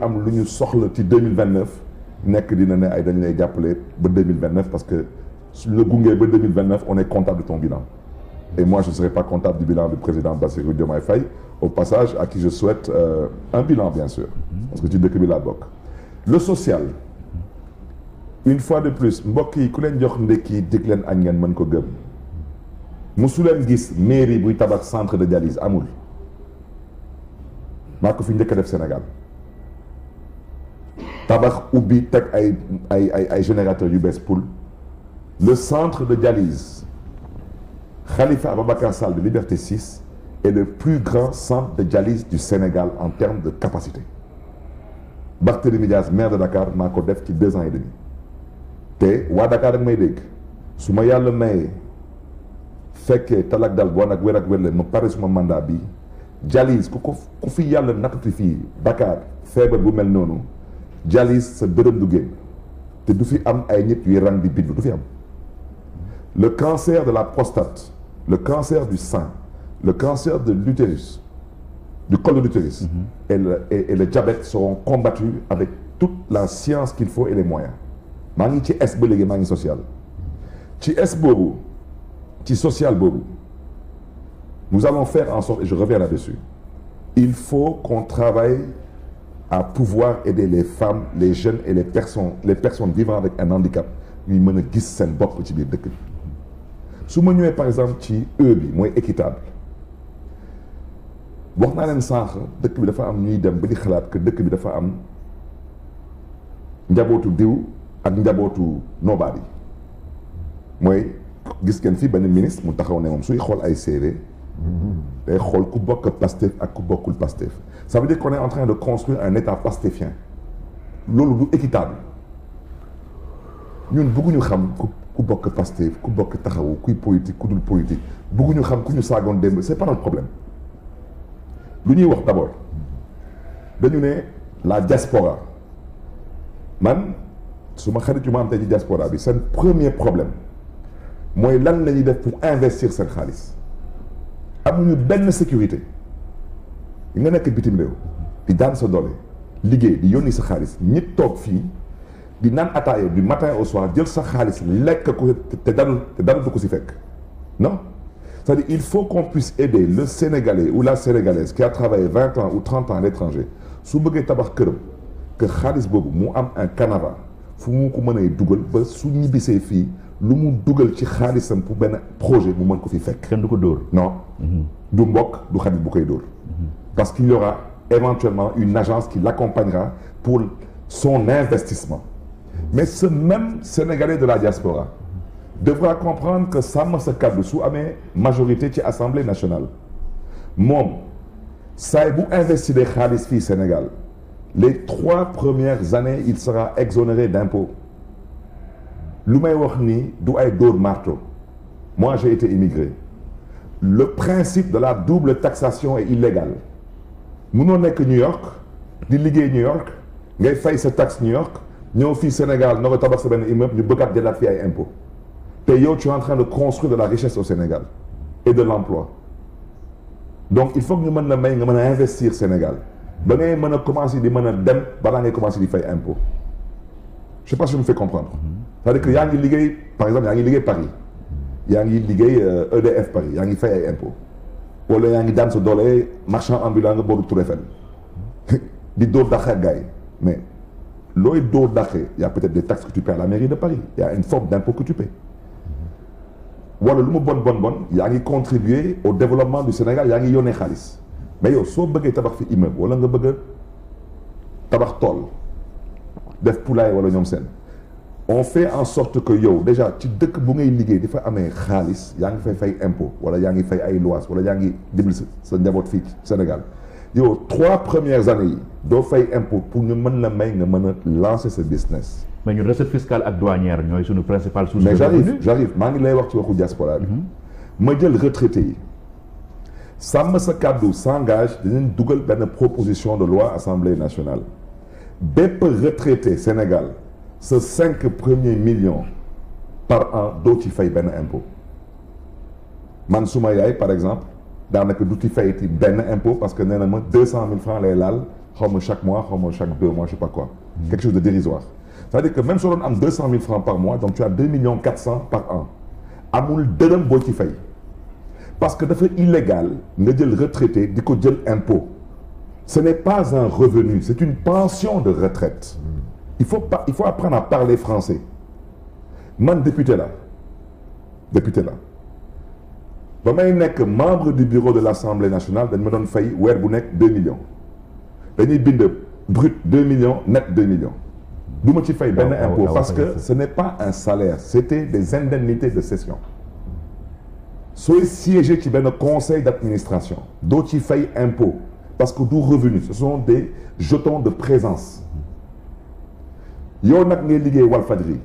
am lu ñu soxla ci 2029 nekk dina ne ay dañu lay jàppale ba 2029 parce que su la gungee ba 2029 on est comptable de ton bilan et moi je ne serai pas comptable du bilan du président Bassirou Diomaye Faye au passage à qui je souhaite un bilan bien sûr parce que ci dëkk bi laa bokk. Le social une fois de plus mbokk yi ku leen jox ndekki dig leen añ ngeen mën ko gëm musu leen gis mairie buy tabax centre de dialyse amul maa ko fi njëkk a def Sénégal. tabax ubbi teg ay générateurs yu bees pour le centre de dialyse Khalifa Ababacar Sall de Liberté 6 est le plus grand centre de dialyse du Sénégal en termes de capacité. Barthélémy Dias maire de Dakar maa ko def ci 2 ans et demi te waa Dakar ak may dégg su ma yàlla mayee fekkee talak dal boo nag wér ak wér leen ma pare suma mandat bi dialyse ku fi yàlla nattati fii Dakar feebar bu mel noonu dialyse sa bërëm du génn te du fi am ay nit yuy rang di bindu du fi am. Le cancer de la prostate, le cancer du sein, le cancer de l'utérus, du col de l'utérus et le diabète seront combattus avec toute la science qu'il faut et les moyens. maa ngi ci S ba léegi maa ngi social ci S boobu ci social boobu nous allons faire en sorte et je reviens là-dessus il faut qu'on travaille à pouvoir aider les femmes les jeunes et les personnes vivant avec un handicap ñuy mën a gis seen bopp ci biir dëkk bi su ma ñëwee par exemple ci E bi mooy équitable wax naa leen sànq dëkk bi dafa am ñuy dem ba di xalaat que dëkk bi dafa am njabootu diw ak njabootu noobaat yi mooy gis ngeen fii benn ministre mu taxaw ne moom suy xool ay CV day xool ku bokk Pastef ak ku bokkul Pastef ça veut dire qu'on est en train de construire un état pastéfien loolu du équitable ñun bëgguñu xam ku bokk Pastef ku bokk taxawu kuy politique ku dul politique bëgguñu xam ku ñu saagoon démb c'est pas notre problème lu ñuy wax d'abord dañu ne la diaspora man su ma xarit yu ma am tey ci diaspora bi seen premier problème mooy lan la ñuy def pour investir seen xaalis amuñu benn sécurité yi nga nekk bitim réew di daan sa doole liggéey di yónni sa xaalis ñit toog fii di naan ataaya du matin au soir jël sa xaalis lekk ko te dara du ko si fekk non c'est-à-dire il faut qu'on puisse aider le Sénégalais ou la Sénégalaise qui a travaillé 20 ans ou 30 ans à l'étranger su bëggee tabax këram que xaalis boobu mu am un canevas fu mu ko mën a dugal ba su ñibbisee fii lu mu dugal ci xaalisam pour benn projet mu mën ko fi fekk. kenn du ko dóor. non du mbokk du xarit bu koy dóor parce qu'il y aura éventuellement une agence qui l'accompagnera pour son investissement mais ce même Sénégalais de la diaspora devra comprendre que sàmm sa kàddu su amee majorité ci Assemblée nationale moom saay bu investir xaalis fii Sénégal les 3 premières années il sera exonéré d'impôts lu may wax ni du ay dóor marteau moi j'ai été immigré le principe de la double taxation est illégal munoo nekk New York di liggéey New York ngay fay sa taxe New York ñëw fii Sénégal noo ko tabax sa benn immeuble ñu bëggaat jëlaat fii ay impôts te yow tu es en train de construire de la richesse au Sénégal et de l'emploi donc il faut que ñu mën la may nga mën a investir Sénégal ba ngay mën a commencer di mën a dem balaa ngay commencer di fay impôt je sais pas si je me fais comprendre c'est-à-dire que yaa ngi liggéey par exemple yaa ngi liggéey Paris yaa ngi liggéey EDF Paris yaa ngi fay ay impôt wala yaa ngi daan sa doole marchand ambulant nga booru Tour Eiffel di dóor dàqe ak gars yi mais looy dóor dàqe y a peut-être des taxes que tu paies à la mairie de Paris y a une forme d'impôt que tu paies wala lu mu bon yaa ngi contribuer au développement du Sénégal yaa ngi yónnee xaalis mais yow soo bëggee tabax fi immeuble wala nga bëgg a tabax tool def poulailler wala ñoom seen on fait en sorte que yow déjà ci dëkk bu ngay liggéey di fa amee xaalis yaa ngi fay impôt wala yaa ngi fay ay lois wala yaa ngi dimbali sa njaboot fii Sénégal yow 3 premières années yi doo fay impôt pour ñu mën la may nga mën a lancer sa business. mais ñun recette fiscale ak douanière ñooy suñu principal source. mais j'arrive maa ngi lay wax ci waxu diaspora bi. ma jël retraité yi. sàmm sa kàddu s'engage dinañ dugal benn proposition de loi Assemblée nationale bépp retraité Sénégal ce 5 premiers millions par an doo ci fay benn impôt man suma yaay par exemple daanaka du ci fayti benn impôt parce que nee na ma 200 000 francs lay laal xaw ma chaque mois xaw ma chaque 2 mois je sais pas quoi. Quelque chose de dérisoire. C'est-à-dire que même si on a 200 000 francs par mois donc tu as 2 400 000 par an amul dërëm boo ci fay parce que dafa illégal nga jël retraité di ko jël impôt. Ce n'est pas un revenu, c'est une pension de retraite. Il faut apprendre à parler français. Man député là ba may nekk membre du bureau de l'Assemblée nationale dañ ma doon fay weer bu nekk 2 millions dañuy bind brut 2 millions net 2 millions du ma ci fay benn impôt parce que ce n'est pas un salaire c'était des indemnités de session sooy siéger ci benn conseil d'administration doo ci fay impôt parce que du revenu ce sont des jetons de présence yow nag ngay liggéey Walfadjri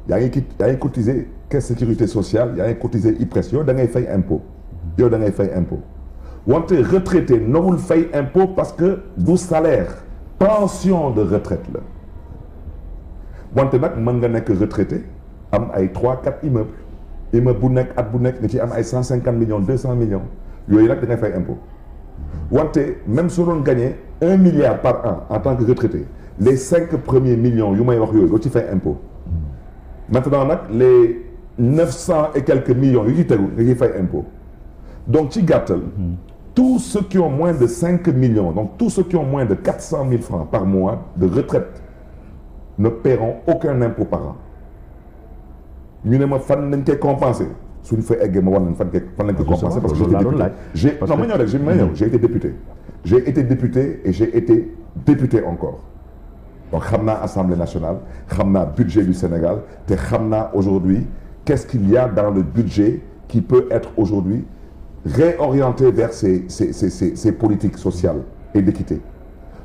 yaa ngi cotiser caisse sécurité sociale yaa ngi cotiser IPRES yow da ngay fay impôt wante retraité nawul fay impôt parce que du salaire pension de retraite la wante nag mën nga nekk retraité am ay 3-4 immeuble bu nekk at bu nekk nga ci am ay 150 millions 200 millions yooyu nag da ngay fay impôt wante même soo doon gagné 1 milliard par an en tant que retraité les 5 premiers millions yu may wax yooyu doo ci fay impôt maintenant nag les 900 et quelques millions yu ci tegu nga ciy fay impôt donc ci gàttal tous ceux qui ont moins de 5 millions donc tous ceux qui ont moins de 400 000 francs par mois de retraite ne paieront aucun impôt par an ñu ne ma fan lañ koy compenser suñu fa eggee ma war nañ fan lañ koy compenser parce que j'ai été député j'ai été député et j'ai été député encore donc xam naa Assemblée nationale xam naa budget du Sénégal te xam naa aujourd'hui qu'est-ce qu'il y a dans le budget qui peut être aujourd'hui réorienté vers ces politiques sociales et d'équité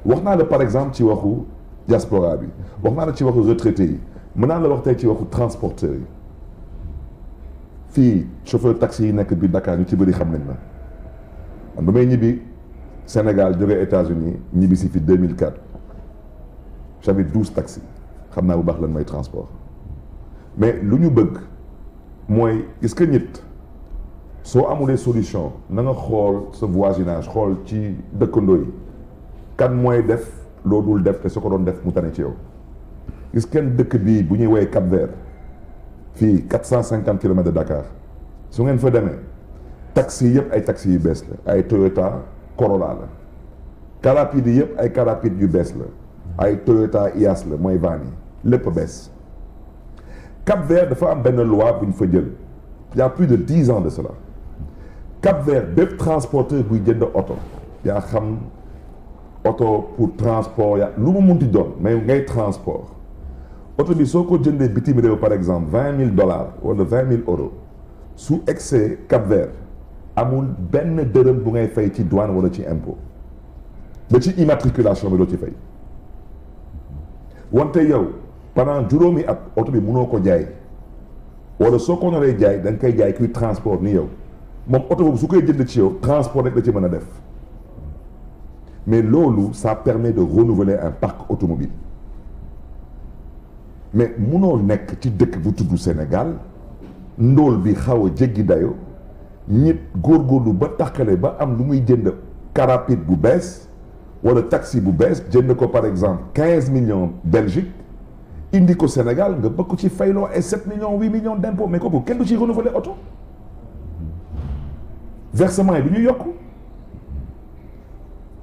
wax naa la par exemple ci waxu diaspora bi wax naa la ci waxu retraités yi mën naa la wax tey ci waxu transporteurs yi fii chauffeur taxi yi nekk biir Dakar ñu ci bëri xam nañ ma man ba may ñibbi Sénégal jógee États-Unis ñibbi si fi 2004 j'avais 12 taxis xam naa bu baax lan mooy transport mais lu ñu bëgg mooy est-ce que nit soo amulee solution na nga xool sa voisinage xool ci dëkkandoo yi kan mooy def loo dul def te su ko doon def mu tane ci yow gis kenn dëkk bii bu ñuy woowee Cap-Vert fii 450 kilomètres de Dakar su ngeen fa demee taxi yëpp ay taxi yu bees la ay Toyota Corolla la car rapide yi yëpp ay car rapide yu bees la ay Toyota Ias la mooy van yi lépp bees Cap-Vert dafa am benn loi bu ñu fa jël il y a plus de 10 ans de cela Cap-Vert bépp transporteur buy jënd oto yaa xam oto pour transport yaa lu mu munti doon mais ngay transport oto bi soo ko jëndee bitim réew par exemple $20,000 wala 20,000 euros su excès Cap-Vert amul benn dërëm bu ngay fay ci douane wala ci impôt ba ci immatriculation bi doo ci fay wante yow pendant juróomi at oto bi mënoo ko jaay wala soo ko naree jaay da nga koy jaay kuy transport ni yow moom oto boobu su koy jënd ci yow transport rek la ci mën a def mais loolu ça permet de renouveler un parc automobile mais munoo nekk ci dëkk bu tudd Sénégal ndóol bi xaw a jéggi dayo nit góorgóorlu ba taxale ba am lu muy jënd car rapide bu bees wala taxi bu bees jënd ko par exemple 15 millions Belgique indi ko Sénégal nga bëgg ci fayloo ay 7 millions 8 millions d'impôts mais kooku kenn du ci renouveler oto versement yi du ñu yokku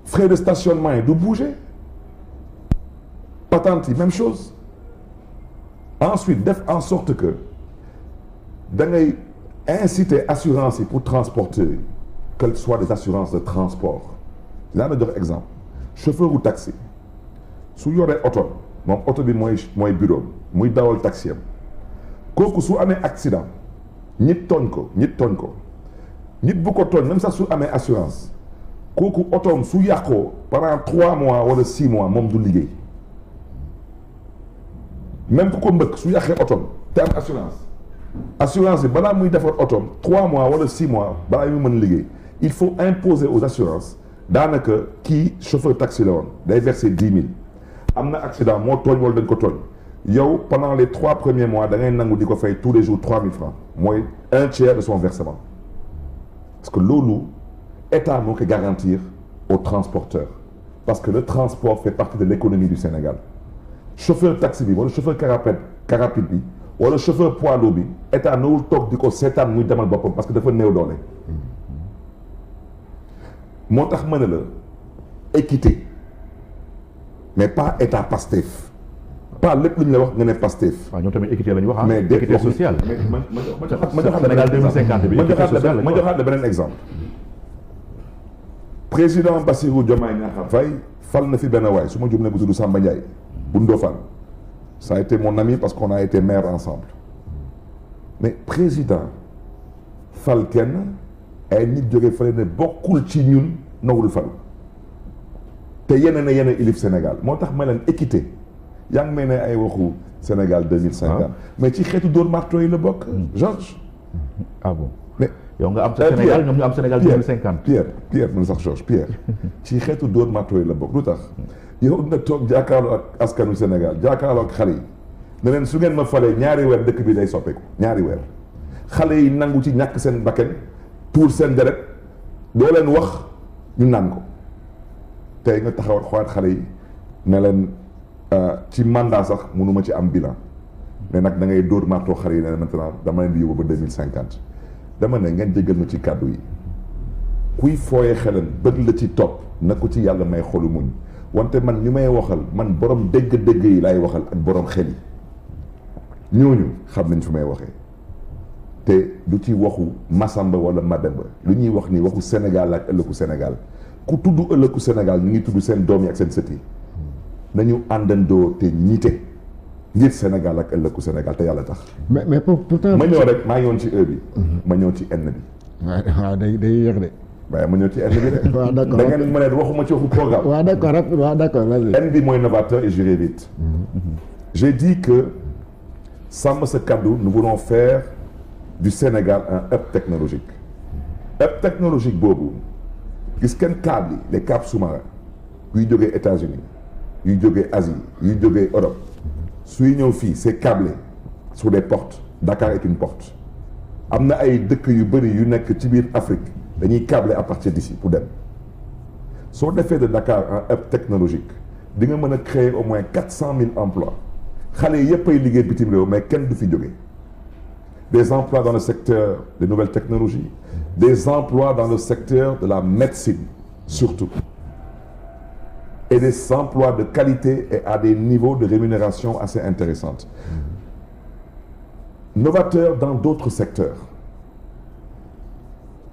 frais de stationnement yi du bouger patente yi même chose ensuite def en sorte que da ngay inciter assurance yi pour transporteurs yi qu'elles soient des assurances de transport dinaa la jox exemple chauffeur u taxi su yoree oto moom oto bi mooy bureau muy dawal taxi am kooku su amee accident nit tooñ ko nit bu ko tooñ même sax su amee assurance kooku otoom su yàqoo pendant 3 mois wala 6 mois moom du liggéey même ku ko mbëkk su yàqee otoom te am assurance bi balaa muy defar otoom 3 mois wala 6 mois balaa muy mën liggéey il faut imposer aux assurances daanaka kii chauffeur taxi la woon day verser 10 000 am na accident moo tooñ wala dañ ko tooñ yow pendant les 3 premiers mois da ngay nangu di ko fay tous les jours 3 000 francs mooy 1/3 de son versement parce que loolu état moo ko garantir aux transporteurs parce que le transport fait partie de l'économie du Sénégal chauffeur taxi bi wala chauffeur carapide bi wala chauffeur poids lourd bi état nawul toog di ko seetaan muy demal boppam parce que dafa néew doole moo tax ma ne la équité mais pas état Pastef pas lépp lu ñu la wax nga ne Pastef. waaw ñoom tamit équité la ñu wax mais équité sociale. ma joxaat Sénégal 2050 bi équité sociale ma joxaat la beneen exemple. président Bassirou Diomaye Diakhar Faye fal na fi benn waay su ma jumlee bu tudd Samba Ndiaye bu Ndofane ça a été mon ami parce qu'on a été maire ensemble mais président fal kenn ay nit jógee fële ne bokkul ci ñun nawul fal te yeneen ilif Sénégal moo tax ma leen équité yaa ngi may ne ay waxu Sénégal 2050 mais ci xeetu dóor marto yi la bokk Georges ah bon mais yow nga am sa Sénégal ñoom ñu am Sénégal 2050 Pierre man sax Georges Pierre ci xeetu dóor marto yi la bokk lu tax yow nga toog jàkkaarloo ak askanu Sénégal jàkkaarloo ak xale yi ne leen su ngeen ma falee ñaari weer dëkk bi day soppeeku ñaari weer xale yi nangu ci ñàkk seen bakken tuur seen deret doo leen wax ñu naan ko tey nga taxaw xoolaat xale yi ne leen ci mandat sax mënuma ci am bilan mais nag da ngay dóor marto xale yi ne maintenant dama leen di yóbbu ba 2050 dama ne ngeen jéggal ma ci kàddu yi kuy fooyee xelam bëgg la ci topp na ko ci yàlla may xolu muñ wante man ñu may waxal man borom dégg-dégg yi laay waxal ak borom xel yi ñooñu xam nañ fi may waxee te du ci waxu Massamba wala Mademba lu ñuy wax ni waxu Sénégal ak ëllëgu Sénégal ku tudd ëllëgu Sénégal ñu ngi tudd seen doom yi ak seen sët yi nañu àndandoo te ñiite ngir Sénégal ak ëllëgu Sénégal te yàlla tax. mais pourtant. ma ñëw rek maa ngi woon ci E bi. ma ñëw ci N bi. waaw day yéex de. waaye ma ñëw ci N bi de. waaw d'accord da ngeen ma ne waxuma ci waxu programme. waaw d'accord waaw d'accord vas-y. N bi mooy novateur et j'irai vite. J'ai dit que sàmm sa kaddu nous voulons faire du Sénégal un hub technologique. Hub technologique boobu gis ngeen câble yi les câbles sous-marins yuy jógee États-Unis yuy jógee Asie yuy jógee Europe suy ñëw fii c'est câblé sur des portes Dakar est une porte am na ay dëkk yu bëri yu nekk ci biir Afrique dañuy câblé à partir d'ici pour dem soo defee de Dakar un hub technologique di nga mën a créer au moins 400 000 emplois xale yi yëpp ay liggéey bitim réew mais kenn du fi jógee des emplois dans le secteur des nouvelles technologies des emplois dans le secteur de la médecine surtout et des emplois de qualité et à des niveaux de rémunération assez intéressantes novateurs dans d'autres secteurs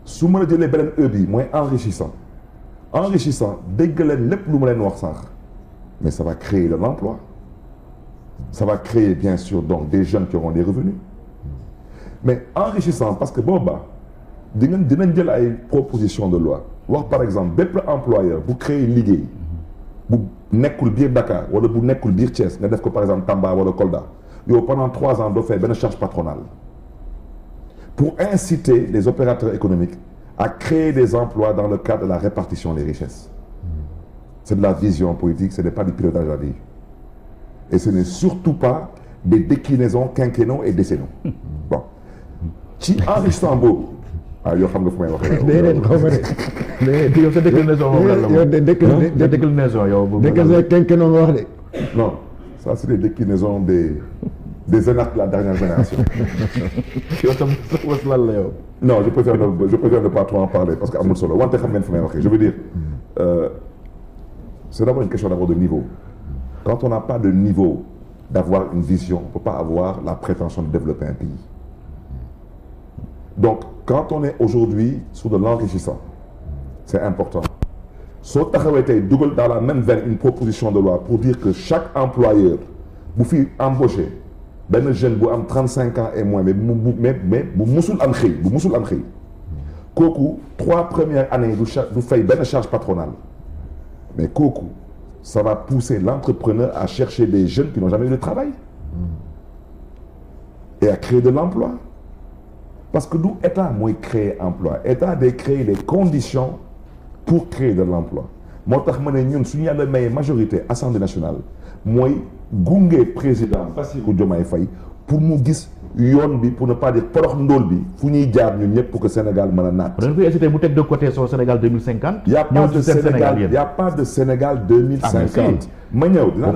su ma la jëlee beneen E bi mooy enrichissant dégg leen lépp lu ma leen wax sànq mais ça va créer de l'emploi ça va créer bien sûr donc des jeunes qui auront des revenus mais enrichissant parce que booba dinañ jël ay propositions de loi wax par exemple bépp employeur bu créer liggéey bu nekkul biir Dakar wala bu nekkul biir Thiès nga def ko par exemple Tamba wala Kolda yow pendant 3 ans doo fay benn charge patronale pour inciter les opérateurs économiques à créer des emplois dans le cadre de la répartition des richesses c'est de la vision politique ce n'est pas du pilotage à vie et ce n'est surtout pas des déclinaisons quinquennaux et décennaux bon ci enrichissement boobu ah yoo xam nga fu may waxee. déedéet xaw ma de. mais yow sa déclinaison moom lan la moom. yow déclinaison yow. déclinaison quinquennat nga wax de. non ça c'est des déclinaisons des énarques de la dernière génération. yow tam sa bos lan la yow. non je préfère ne pas trop en parler parce que amul solo wante xam ngeen fu may waxee je veux dire c'est d'abord une question d'abord de niveau quand on n'a pas de niveau d'avoir une vision on ne peut pas avoir la prétention de développer un pays. Donc, quand on est aujourd'hui sur de l'enrichissant, c'est important. Soo taxawee tey dugal dans la même veine une proposition de loi pour dire que chaque employeur bu fi embauché benn jeune bu am 35 ans et moins mais bu musul am xëy kooku 3 premières années du fay benn charge patronale mais kooku ça va pousser l'entrepreneur à chercher des jeunes qui n'ont jamais eu de travail et à créer de l'emploi. Parce que nous, État, mooy créer emploi État day créer les conditions pour créer de l'emploi moo tax ma ne ñun suñu yàlla may majorité Assemblée nationale mooy gunge président Bassirou Diomaye Faye pour mu gis yoon bi pour ne pas dire porox ndóol bi fu ñuy jaar ñun ñëpp pour que Sénégal mën a naat. da nga koy hésité mu teg de côté son Sénégal 2050. y a pas de Sénégal y a pas de Sénégal 2050. ma ñëw dinaa